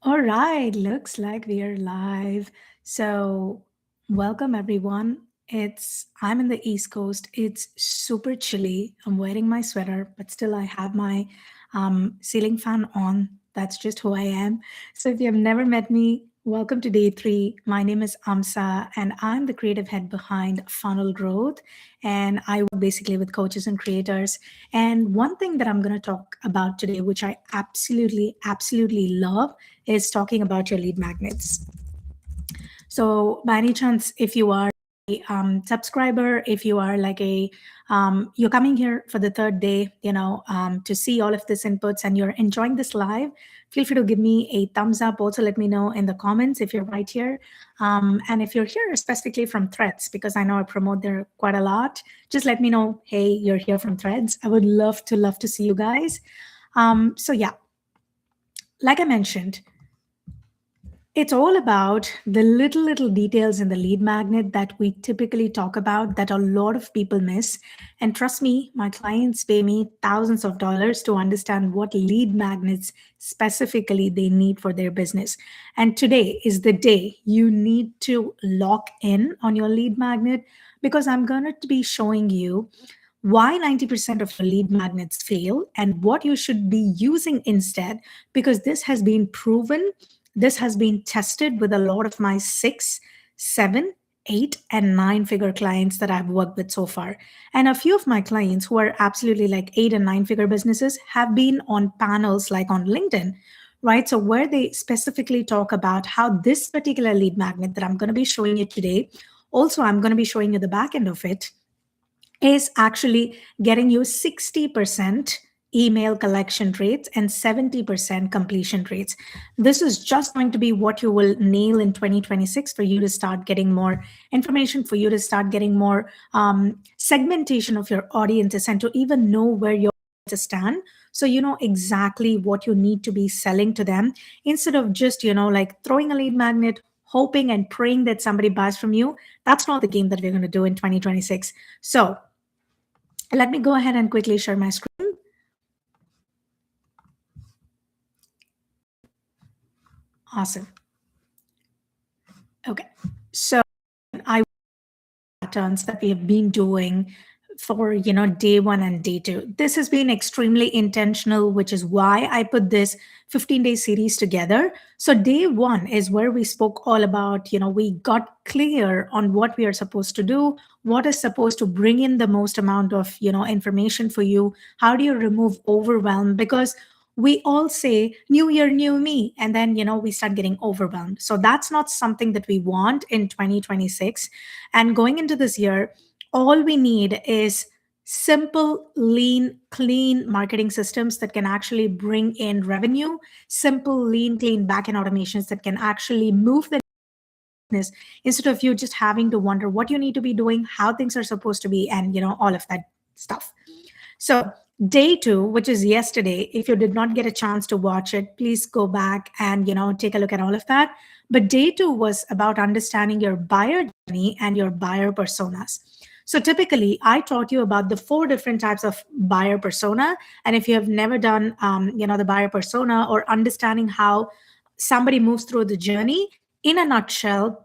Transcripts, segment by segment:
All right, looks like we are live. So, welcome everyone. I'm in the East Coast. It's super chilly. I'm wearing my sweater, but still I have my ceiling fan on. That's just who I am. So, if you have never met me, welcome to day 3. My name is Amsa, and I'm the creative head behind Funnel Growth. And I work basically with coaches and creators. And one thing that I'm going to talk about today, which I absolutely love, is talking about your lead magnets. So, by any chance, if you are a subscriber, if you are like you're coming here for the third day, to see all of this inputs and you're enjoying this live, feel free to give me a thumbs up. Also, let me know in the comments if you're right here. And if you're here specifically from Threads, because I know I promote there quite a lot, just let me know, hey, you're here from Threads. I would love to see you guys. So, yeah, like I mentioned, it's all about the little details in the lead magnet that we typically talk about that a lot of people miss. And trust me, my clients pay me thousands of dollars to understand what lead magnets specifically they need for their business. And today is the day you need to lock in on your lead magnet, because I'm going to be showing you why 90% of your lead magnets fail and what you should be using instead, because this has been proven. This has been tested with a lot of my 6, 7, 8, and 9 figure clients that I've worked with so far. And a few of my clients who are absolutely like 8 and 9 figure businesses have been on panels like on LinkedIn, right? So, where they specifically talk about how this particular lead magnet that I'm going to be showing you today, also, I'm going to be showing you the back end of it, is actually getting you 60% email collection rates and 70% completion rates. This is just going to be what you will nail in 2026 for you to start getting more information, for you to start getting more segmentation of your audiences, and to even know where your audiences stand. So you know exactly what you need to be selling to them, instead of just, like throwing a lead magnet, hoping and praying that somebody buys from you. That's not the game that we're going to do in 2026. So let me go ahead and quickly share my screen. Awesome. Okay. So I patterns that we have been doing for day 1 and day 2. This has been extremely intentional, which is why I put this 15-day series together. So day 1 is where we spoke all about, we got clear on what we are supposed to do, what is supposed to bring in the most amount of information for you. How do you remove overwhelm? Because we all say new year new me, and then we start getting overwhelmed. So that's not something that we want in 2026. And going into this year, all we need is simple, lean, clean marketing systems that can actually bring in revenue, simple, lean, clean backend automations that can actually move the business, instead of you just having to wonder what you need to be doing, how things are supposed to be, and all of that stuff. So, day 2, which is yesterday, if you did not get a chance to watch it, please go back and take a look at all of that. But day 2 was about understanding your buyer journey and your buyer personas. So typically, I taught you about the 4 different types of buyer persona. And if you have never done, the buyer persona, or understanding how somebody moves through the journey, in a nutshell,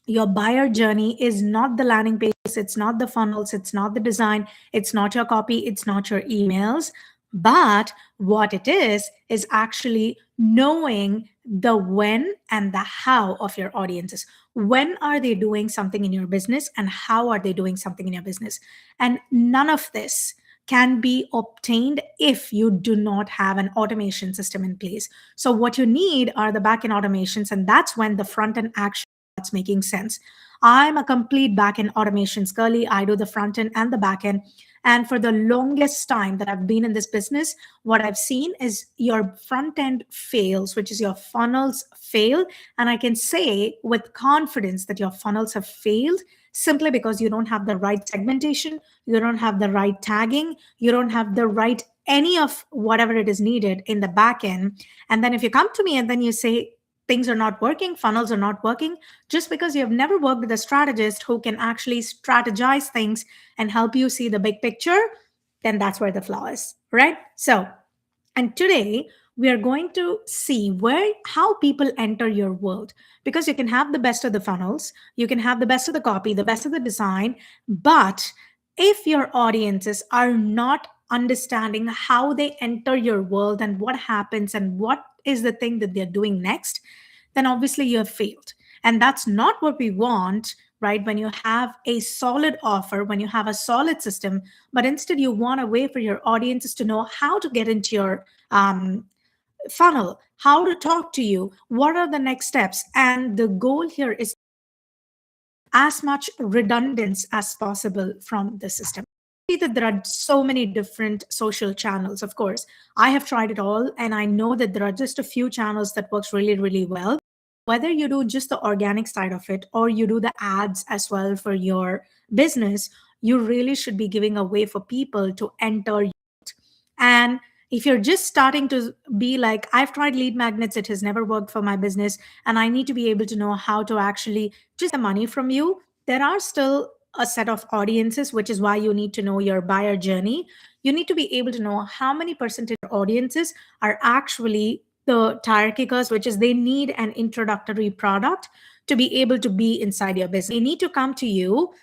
your buyer journey is not the landing page, it's not the funnels, it's not the design, it's not your copy, it's not your emails. But what it is actually knowing the when and the how of your audiences. When are they doing something in your business, and how are they doing something in your business? And none of this can be obtained if you do not have an automation system in place. So, what you need are the backend automations, and that's when the front end action starts making sense. I'm a complete backend automations girly. I do the front end and the back end. And for the longest time that I've been in this business, what I've seen is your front end fails, which is your funnels fail. And I can say with confidence that your funnels have failed simply because you don't have the right segmentation, you don't have the right tagging, you don't have the right any of whatever it is needed in the back end. And then if you come to me and then you say, things are not working, funnels are not working, just because you have never worked with a strategist who can actually strategize things and help you see the big picture, then that's where the flaw is, right? So, and today, we are going to see where how people enter your world, because you can have the best of the funnels, you can have the best of the copy, the best of the design, but if your audiences are not understanding how they enter your world and what happens and what is the thing that they're doing next, then obviously you have failed. And that's not what we want, right? When you have a solid offer, when you have a solid system, but instead you want a way for your audiences to know how to get into your funnel, how to talk to you, what are the next steps. And the goal here is as much redundance as possible from the system. See that there are so many different social channels. Of course, I have tried it all, and I know that there are just a few channels that works really, really well. Whether you do just the organic side of it or you do the ads as well for your business, you really should be giving a way for people to enter. And if you're just starting to be like, I've tried lead magnets, it has never worked for my business, and I need to be able to know how to actually just get the money from you, there are still a set of audiences, which is why you need to know your buyer journey. You need to be able to know how many percentage of audiences are actually the tire kickers, which is they need an introductory product to be able to be inside your business. They need to come to you.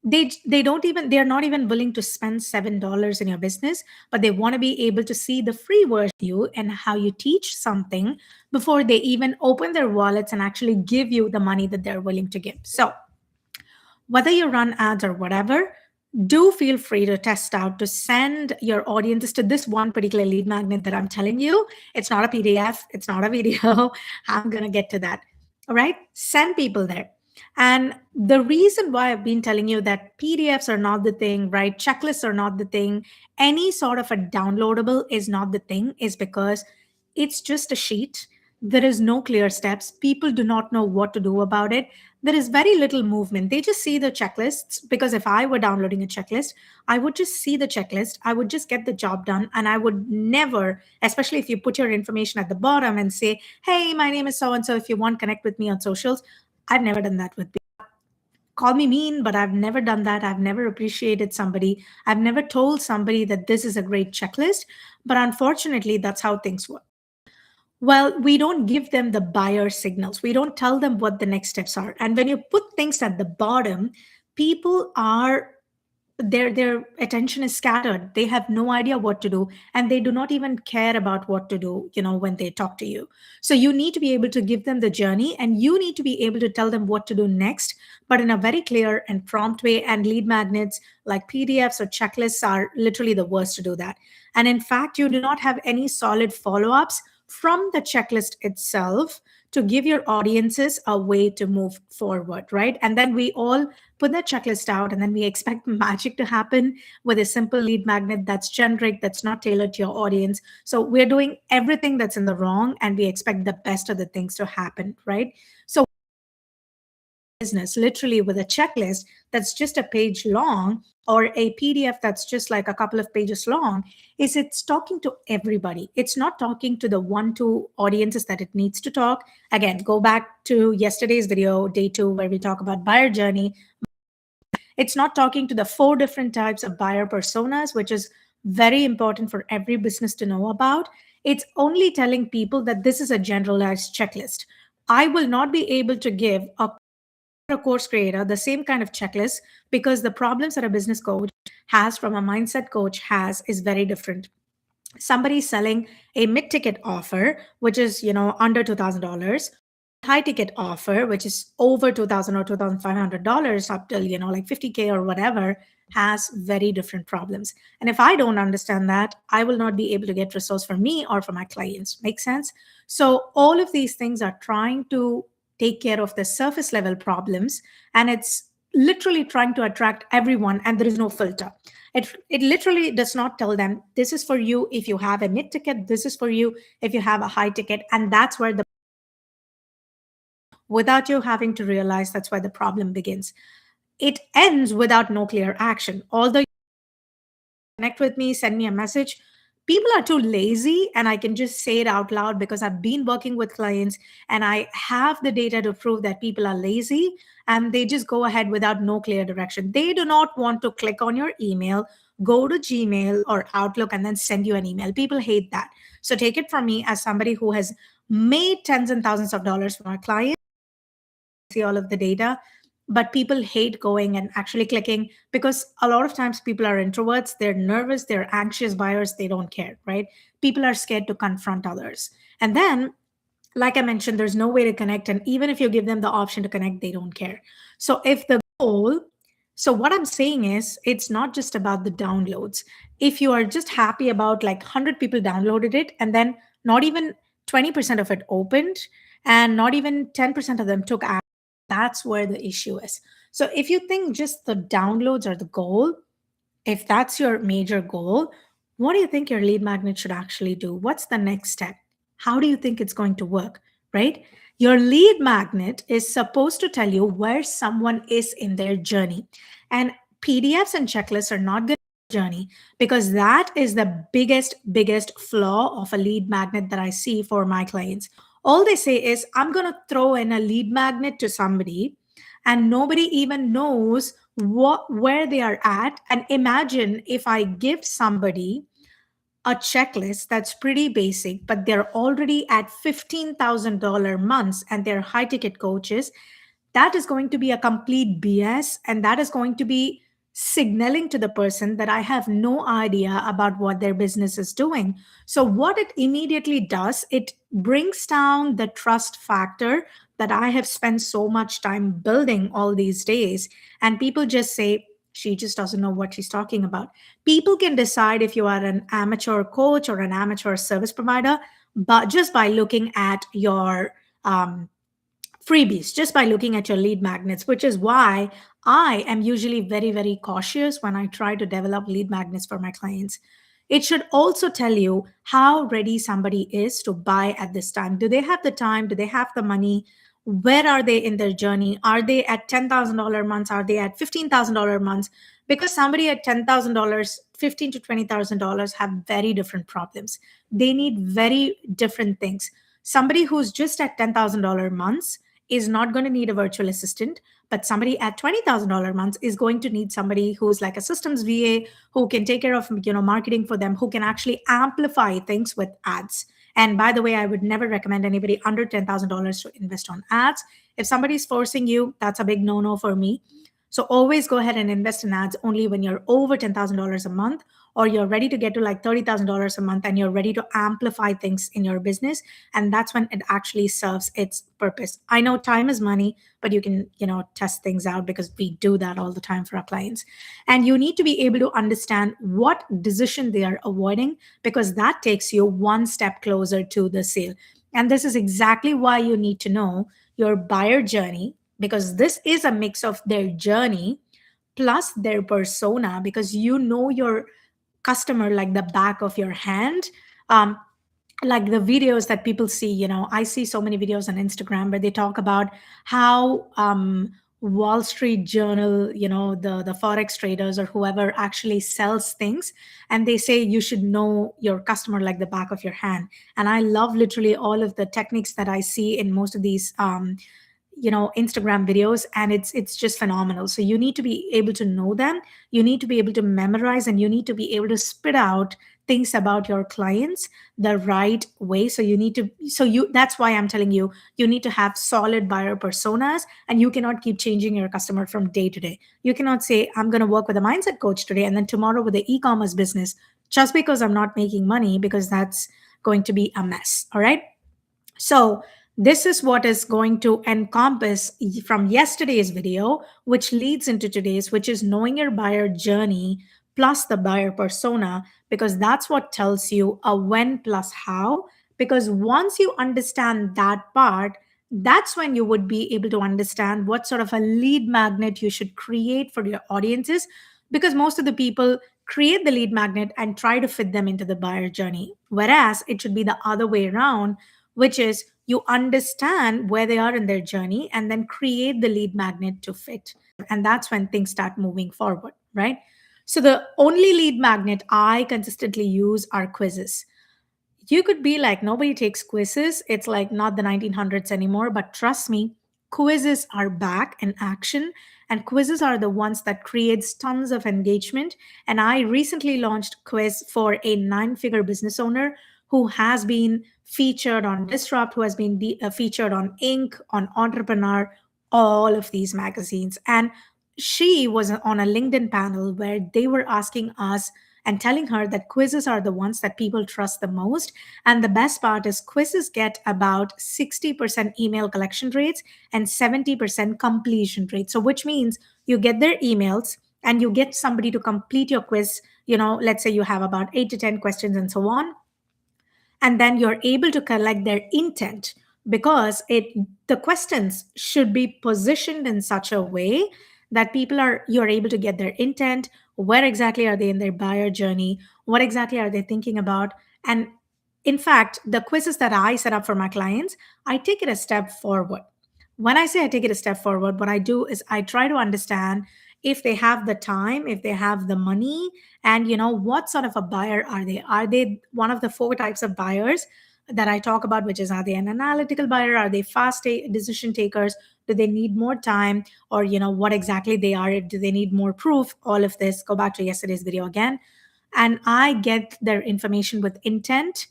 They're not even willing to spend $7 in your business, but they want to be able to see the free version of you and how you teach something before they even open their wallets and actually give you the money that they're willing to give. So whether you run ads or whatever, do feel free to test out to send your audiences to this one particular lead magnet that I'm telling you. It's not a PDF, it's not a video. I'm going to get to that. All right, send people there. And the reason why I've been telling you that PDFs are not the thing, right? Checklists are not the thing, any sort of a downloadable is not the thing, is because it's just a sheet. There is no clear steps. People do not know what to do about it. There is very little movement. They just see the checklists, because if I were downloading a checklist, I would just see the checklist. I would just get the job done. And I would never, especially if you put your information at the bottom and say, hey, my name is so and so. If you want, connect with me on socials. I've never done that with people. Call me mean, but I've never done that. I've never appreciated somebody. I've never told somebody that this is a great checklist. But unfortunately, that's how things work. Well, we don't give them the buyer signals. We don't tell them what the next steps are. And when you put things at the bottom, people are their attention is scattered. They have no idea what to do, and they do not even care about what to do, when they talk to you. So you need to be able to give them the journey, and you need to be able to tell them what to do next, but in a very clear and prompt way. And lead magnets like PDFs or checklists are literally the worst to do that. And in fact, you do not have any solid follow-ups from the checklist itself to give your audiences a way to move forward, right? And then we all put that checklist out, and then we expect magic to happen with a simple lead magnet that's generic, that's not tailored to your audience. So we're doing everything that's in the wrong, and we expect the best of the things to happen, right? So business literally with a checklist that's just a page long, or a PDF that's just like a couple of pages long, is it's talking to everybody. It's not talking to the one two audiences that it needs to talk. Again, go back to yesterday's video, day 2, where we talk about buyer journey. It's not talking to the 4 different types of buyer personas, which is very important for every business to know about. It's only telling people that this is a generalized checklist. I will not be able to give a course creator the same kind of checklist, because the problems that a business coach has from a mindset coach has is very different. Somebody selling a mid-ticket offer, which is under $2,000, high ticket offer, which is over $2,000 or $2,500 up till like 50K or whatever, has very different problems. And if I don't understand that, I will not be able to get results for me or for my clients. Make sense? So all of these things are trying to take care of the surface level problems, and it's literally trying to attract everyone, and there is no filter. It literally does not tell them this is for you if you have a mid ticket, this is for you if you have a high ticket. And that's where the without you having to realize, that's where the problem begins. It ends without no clear action. Although connect with me, send me a message, people are too lazy, and I can just say it out loud because I've been working with clients and I have the data to prove that people are lazy, and they just go ahead without no clear direction. They do not want to click on your email, go to Gmail or Outlook, and then send you an email. People hate that. So take it from me as somebody who has made tens and thousands of dollars from our clients, see all of the data, but people hate going and actually clicking because a lot of times people are introverts, they're nervous, they're anxious buyers, they don't care, right? People are scared to confront others. And then, like I mentioned, there's no way to connect. And even if you give them the option to connect, they don't care. So if the goal, so what I'm saying is, it's not just about the downloads. If you are just happy about like 100 people downloaded it and then not even 20% of it opened and not even 10% of them took action, that's where the issue is. So if you think just the downloads are the goal, if that's your major goal, what do you think your lead magnet should actually do? What's the next step? How do you think it's going to work, right? Your lead magnet is supposed to tell you where someone is in their journey. And PDFs and checklists are not good journey because that is the biggest flaw of a lead magnet that I see for my clients. All they say is, I'm going to throw in a lead magnet to somebody and nobody even knows where they are at. And imagine if I give somebody a checklist that's pretty basic, but they're already at $15,000 months and they're high ticket coaches, that is going to be a complete BS. And that is going to be signaling to the person that I have no idea about what their business is doing. So, what it immediately does, it brings down the trust factor that I have spent so much time building all these days. And people just say, she just doesn't know what she's talking about. People can decide if you are an amateur coach or an amateur service provider, but just by looking at your freebies, just by looking at your lead magnets, which is why I am usually very cautious when I try to develop lead magnets for my clients. It should also tell you how ready somebody is to buy at this time. Do they have the time? Do they have the money? Where are they in their journey? Are they at $10,000 months? Are they at $15,000 months? Because somebody at $10,000, $15,000 to $20,000 have very different problems. They need very different things. Somebody who's just at $10,000 months is not going to need a virtual assistant, but somebody at $20,000 months is going to need somebody who's like a systems VA who can take care of marketing for them, who can actually amplify things with ads. And by the way, I would never recommend anybody under $10,000 to invest on ads. If somebody's forcing you, that's a big no-no for me. So always go ahead and invest in ads only when you're over $10,000 a month, or you're ready to get to like $30,000 a month and you're ready to amplify things in your business. And that's when it actually serves its purpose. I know time is money, but you can, test things out because we do that all the time for our clients. And you need to be able to understand what decision they are avoiding because that takes you one step closer to the sale. And this is exactly why you need to know your buyer journey, because this is a mix of their journey plus their persona, because you know your customer like the back of your hand. Like the videos that people see, I see so many videos on Instagram where they talk about how Wall Street Journal, the forex traders or whoever actually sells things, and they say you should know your customer like the back of your hand. And I love literally all of the techniques that I see in most of these Instagram videos, and it's just phenomenal. So you need to be able to know them, you need to be able to memorize, and you need to be able to spit out things about your clients the right way. So that's why I'm telling you, you need to have solid buyer personas, and you cannot keep changing your customer from day to day. You cannot say, I'm going to work with a mindset coach today and then tomorrow with the e-commerce business just because I'm not making money, because that's going to be a mess. All right. So this is what is going to encompass from yesterday's video, which leads into today's, which is knowing your buyer journey plus the buyer persona, because that's what tells you a when plus how. Because once you understand that part, that's when you would be able to understand what sort of a lead magnet you should create for your audiences. Because most of the people create the lead magnet and try to fit them into the buyer journey, whereas it should be the other way around, which is you understand where they are in their journey and then create the lead magnet to fit. And that's when things start moving forward, right? So the only lead magnet I consistently use are quizzes. You could be like, nobody takes quizzes. It's like not the 1900s anymore. But trust me, quizzes are back in action. And quizzes are the ones that creates tons of engagement. And I recently launched quiz for a 9-figure business owner who has been featured on Disrupt, who has been featured on Inc., on Entrepreneur, all of these magazines. And she was on a LinkedIn panel where they were asking us and telling her that quizzes are the ones that people trust the most. And the best part is quizzes get about 60% email collection rates and 70% completion rate. So, which means you get their emails and you get somebody to complete your quiz. Let's say you have about 8 to 10 questions and so on, and then you're able to collect their intent, because it the questions should be positioned in such a way that you're able to get their intent. Where exactly are they in their buyer journey? What exactly are they thinking about? And in fact, the quizzes that I set up for my clients, I take it a step forward. When I say I take it a step forward, what I do is I try to understand if they have the time, if they have the money, and what sort of a buyer are they. Are they one of the four types of buyers that I talk about, which is, are they an analytical buyer? Are they decision takers? Do they need more time? Or what exactly they are? Do they need more proof? All of this, go back to yesterday's video again. And I get their information with intent,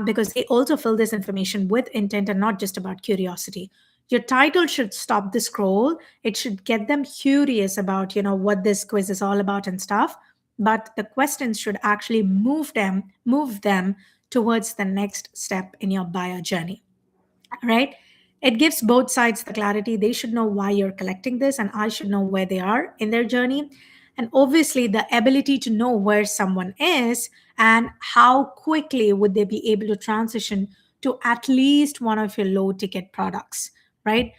because they also fill this information with intent and not just about curiosity. Your title should stop the scroll. It should get them curious about what this quiz is all about and stuff. But the questions should actually move them towards the next step in your buyer journey, right? It gives both sides the clarity. They should know why you're collecting this, and I should know where they are in their journey. And obviously, the ability to know where someone is and how quickly would they be able to transition to at least one of your low ticket products, right?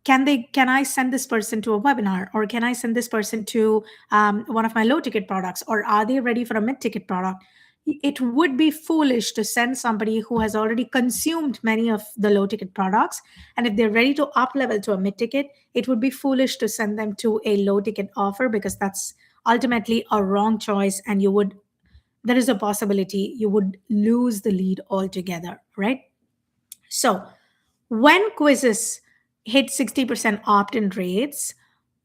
Can I send this person to a webinar, or can I send this person to one of my low ticket products, or are they ready for a mid ticket product? It would be foolish to send somebody who has already consumed many of the low ticket products, and if they're ready to up level to a mid ticket, it would be foolish to send them to a low ticket offer, because that's ultimately a wrong choice, and there is a possibility you would lose the lead altogether, right? So when quizzes hit 60% opt in rates,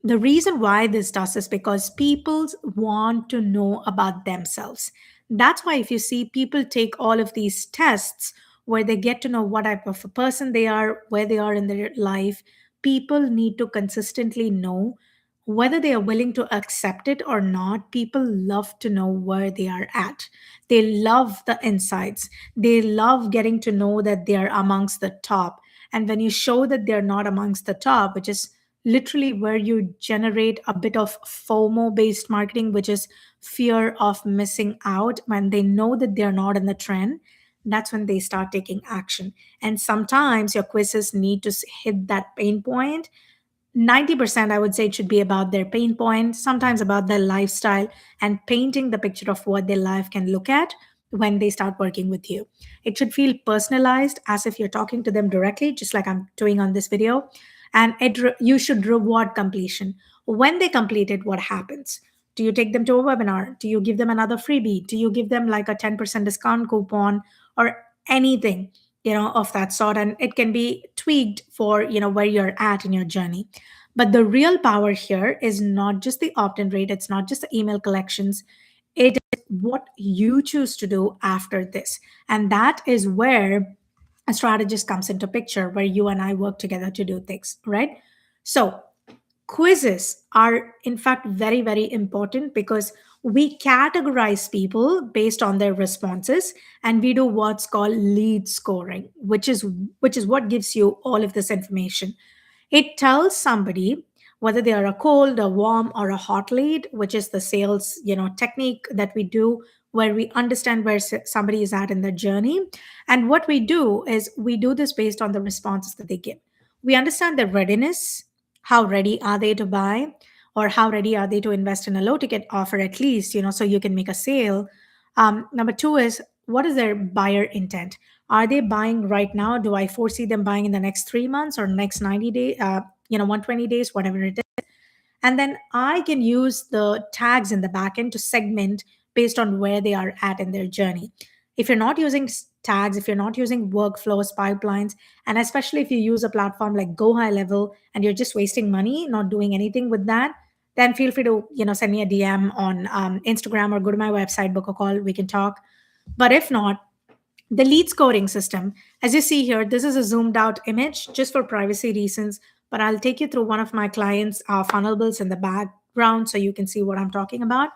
the reason why this does is because people want to know about themselves. That's why if you see people take all of these tests where they get to know what type of a person they are, where they are in their life, people need to consistently know whether they are willing to accept it or not. People love to know where they are at. They love the insights. They love getting to know that they are amongst the top. And when you show that they're not amongst the top, which is literally where you generate a bit of FOMO based marketing, which is fear of missing out, when they know that they're not in the trend, that's when they start taking action. And sometimes your quizzes need to hit that pain point. 90% I would say it should be about their pain point, sometimes about their lifestyle, and painting the picture of what their life can look at when they start working with you. It should feel personalized, as if you're talking to them directly, just like I'm doing on this video. And you should reward completion. When they complete it, what happens? Do you take them to a webinar? Do you give them another freebie? Do you give them like a 10% discount coupon or anything, of that sort? And it can be tweaked for, where you're at in your journey. But the real power here is not just the opt-in rate. It's not just the email collections. It is what you choose to do after this. And that is where a strategist comes into picture, where you and I work together to do things, right? So quizzes are in fact very, very important, because we categorize people based on their responses, and we do what's called lead scoring, which is what gives you all of this information. It tells somebody whether they are a cold, a warm, or a hot lead, which is the sales, technique that we do, where we understand where somebody is at in their journey. And what we do is we do this based on the responses that they give. We understand their readiness. How ready are they to buy? Or how ready are they to invest in a low ticket offer, at least, so you can make a sale? Number two is, what is their buyer intent? Are they buying right now? Do I foresee them buying in the next 3 months or next 90 days, 120 days, whatever it is? And then I can use the tags in the backend to segment based on where they are at in their journey. If you're not using tags, if you're not using workflows, pipelines, and especially if you use a platform like Go High Level and you're just wasting money, not doing anything with that, then feel free to send me a DM on Instagram, or go to my website, book a call, we can talk. But if not, The lead scoring system, as you see here, this is a zoomed out image just for privacy reasons, but I'll take you through one of my clients' funnel builds in the background so you can see what I'm talking about.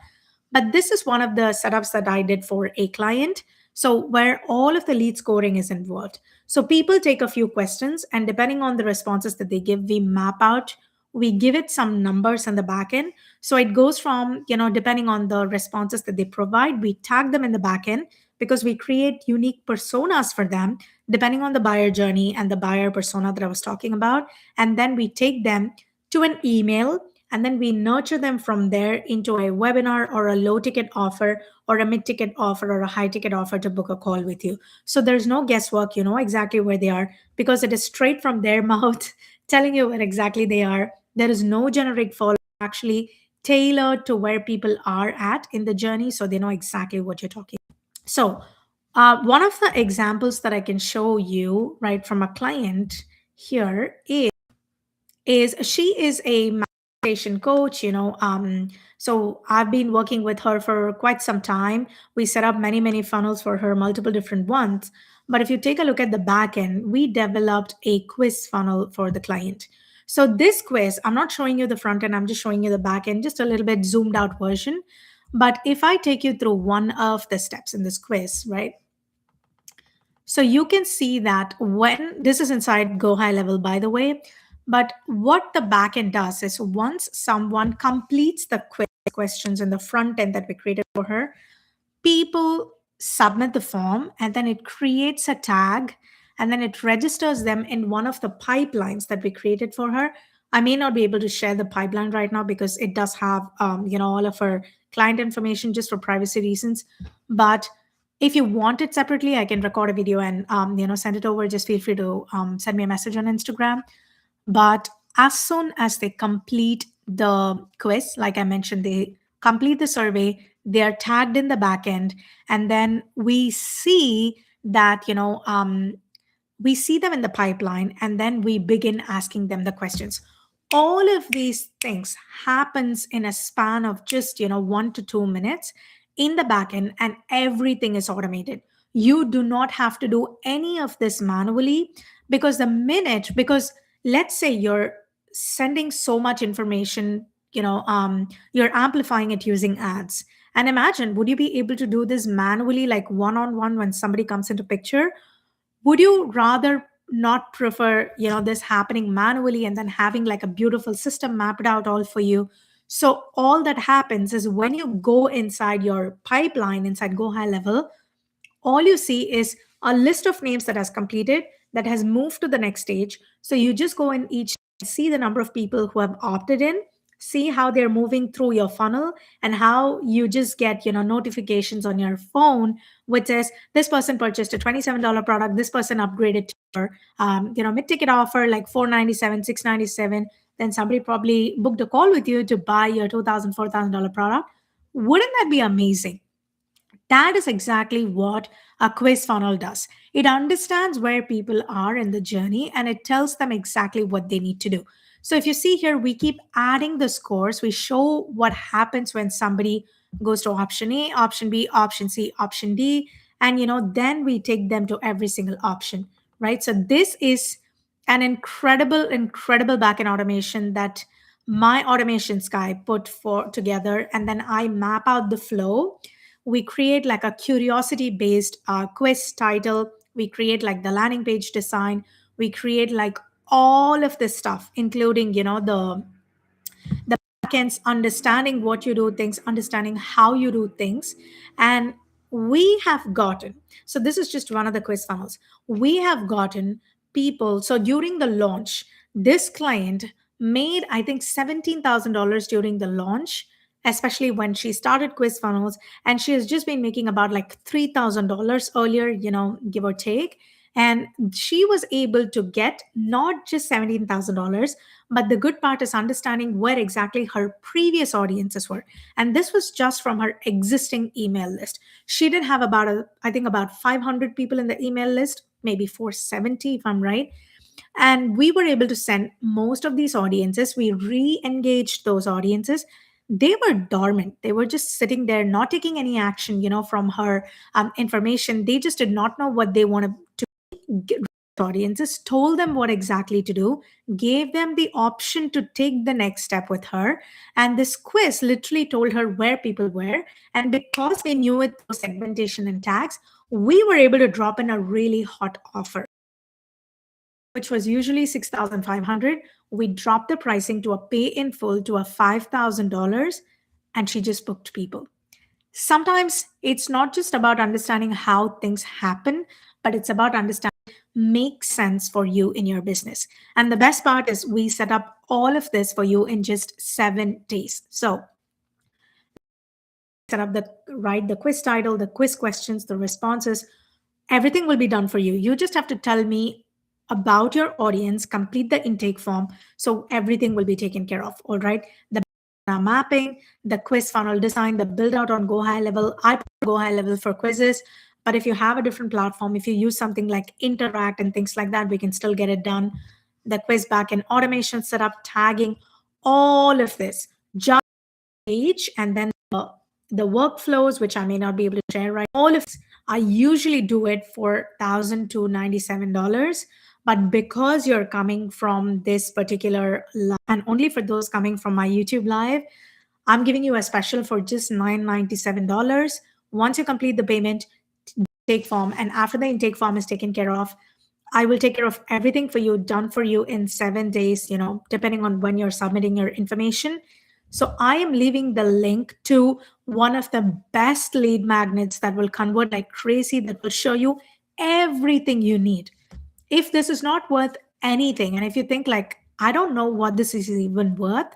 But this is one of the setups that I did for a client. So, where all of the lead scoring is involved. So, people take a few questions, and depending on the responses that they give, we map out, we give it some numbers in the back end. So, it goes from, depending on the responses that they provide, we tag them in the back end because we create unique personas for them, depending on the buyer journey and the buyer persona that I was talking about. And then we take them to an email, and then we nurture them from there into a webinar or a low ticket offer or a mid ticket offer or a high ticket offer to book a call with you. So there's no guesswork, you know exactly where they are because it is straight from their mouth telling you where exactly they are. There is no generic follow, actually tailored to where people are at in the journey so they know exactly what you're talking. So, one of the examples that I can show you right from a client here is she is a meditation coach. So I've been working with her for quite some time. We set up many funnels for her, multiple different ones. But if you take a look at the back end, we developed a quiz funnel for the client. So this quiz, I'm not showing you the front end, I'm just showing you the back end, just a little bit zoomed out version. But if I take you through one of the steps in this quiz, right? So you can see that when this is inside Go High Level, by the way, but what the backend does is once someone completes the quiz questions in the front end that we created for her, people submit the form and then it creates a tag and then it registers them in one of the pipelines that we created for her. I may not be able to share the pipeline right now because it does have all of her client information just for privacy reasons. But if you want it separately, I can record a video and send it over. Just feel free to send me a message on Instagram. But as soon as they complete the quiz, like I mentioned, they complete the survey, they are tagged in the backend, and then we see that, we see them in the pipeline, and then we begin asking them the questions. All of these things happens in a span of just 1 to 2 minutes in the backend, and everything is automated. You do not have to do any of this manually because let's say you're sending so much information, you're amplifying it using ads. And imagine, would you be able to do this manually, like one on one when somebody comes into picture? Would you rather not prefer this happening manually and then having like a beautiful system mapped out all for you? So all that happens is when you go inside your pipeline inside Go High Level, all you see is a list of names that has completed, that has moved to the next stage. So you just go in each, see the number of people who have opted in, see how they're moving through your funnel, and how you just get notifications on your phone which says this person purchased a $27 product, this person upgraded to your mid-ticket offer like 497, 697. Then somebody probably booked a call with you to buy your $2,000, $4,000 product. Wouldn't that be amazing? That is exactly what a quiz funnel does. It understands where people are in the journey and it tells them exactly what they need to do. So if you see here, we keep adding the scores. We show what happens when somebody goes to option A, option B, option C, option D, and then we take them to every single option, right? So this is an incredible backend automation that my automations guy put for together, and then I map out the flow. We create like a curiosity based quiz title. We create like the landing page design. We create like all of this stuff including the backends, understanding what you do things, understanding how you do things. And we have gotten, so this is just one of the quiz funnels. We have gotten people, so during the launch, this client made I think $17,000 during the launch, especially when she started quiz funnels. And she has just been making about like $3,000 earlier, give or take. And she was able to get not just $17,000, but the good part is understanding where exactly her previous audiences were. And this was just from her existing email list. She did have I think about 500 people in the email list, maybe 470 if I'm right. And we were able to send most of these audiences. We re engaged those audiences. they were dormant. They were just sitting there, not taking any action, from her information. They just did not know what they wanted to get. Audiences told them what exactly to do, gave them the option to take the next step with her. And this quiz literally told her where people were. And because we knew it through segmentation and tags, we were able to drop in a really hot offer, which was usually 6,500. We dropped the pricing to a pay in full to a $5,000, and she just booked people. Sometimes it's not just about understanding how things happen, but it's about understanding makes sense for you in your business. And the best part is we set up all of this for you in just 7 days. So set up the write the quiz title, the quiz questions, the responses, everything will be done for you. You just have to tell me about your audience, complete the intake form, so everything will be taken care of. All right. The mapping, the quiz funnel design, the build out on Go High Level. I put Go High Level for quizzes, but if you have a different platform, if you use something like Interact and things like that, we can still get it done. The quiz back and automation setup, tagging, all of this. Just page, and then the workflows, which I may not be able to share right. All of this, I usually do it for $1,097. But because you're coming from this particular live, and only for those coming from my YouTube live, I'm giving you a special for just $997. Once you complete the payment, intake form, and after the intake form is taken care of, I will take care of everything for you, done for you in 7 days, depending on when you're submitting your information. So I am leaving the link to one of the best lead magnets that will convert like crazy, that will show you everything you need. If this is not worth anything, and if you think like, I don't know what this is even worth,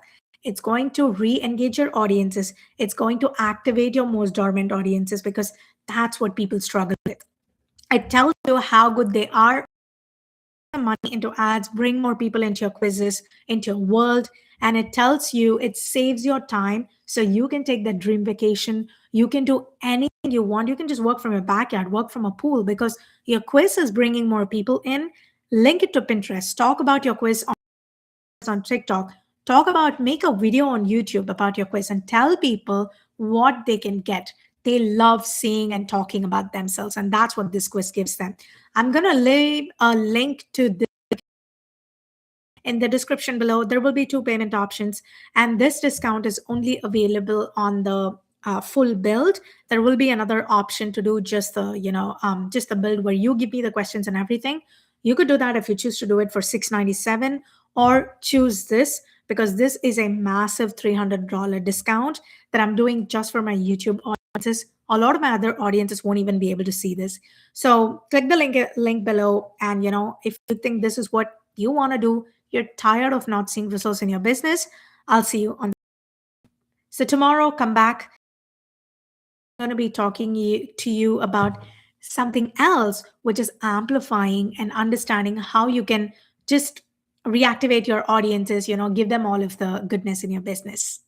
it's going to re-engage your audiences. It's going to activate your most dormant audiences, because that's what people struggle with. It tells you how good they are, money into ads, bring more people into your quizzes, into your world. And it tells you, it saves your time so you can take that dream vacation. You can do anything you want. You can just work from your backyard, work from a pool, because your quiz is bringing more people in. Link it to Pinterest. Talk about your quiz on TikTok. Talk about, make a video on YouTube about your quiz and tell people what they can get. They love seeing and talking about themselves, and that's what this quiz gives them. I'm going to leave a link to this in the description below. There will be two payment options, and this discount is only available on the full build. There will be another option to do just the just the build, where you give me the questions and everything. You could do that if you choose to do it for $697, or choose this, because this is a massive $300 discount that I'm doing just for my YouTube audiences. A lot of my other audiences won't even be able to see this. So click the link below, and if you think this is what you want to do, you're tired of not seeing results in your business, I'll see you on. So tomorrow, come back. I'm going to be talking to you about something else, which is amplifying and understanding how you can just reactivate your audiences, give them all of the goodness in your business.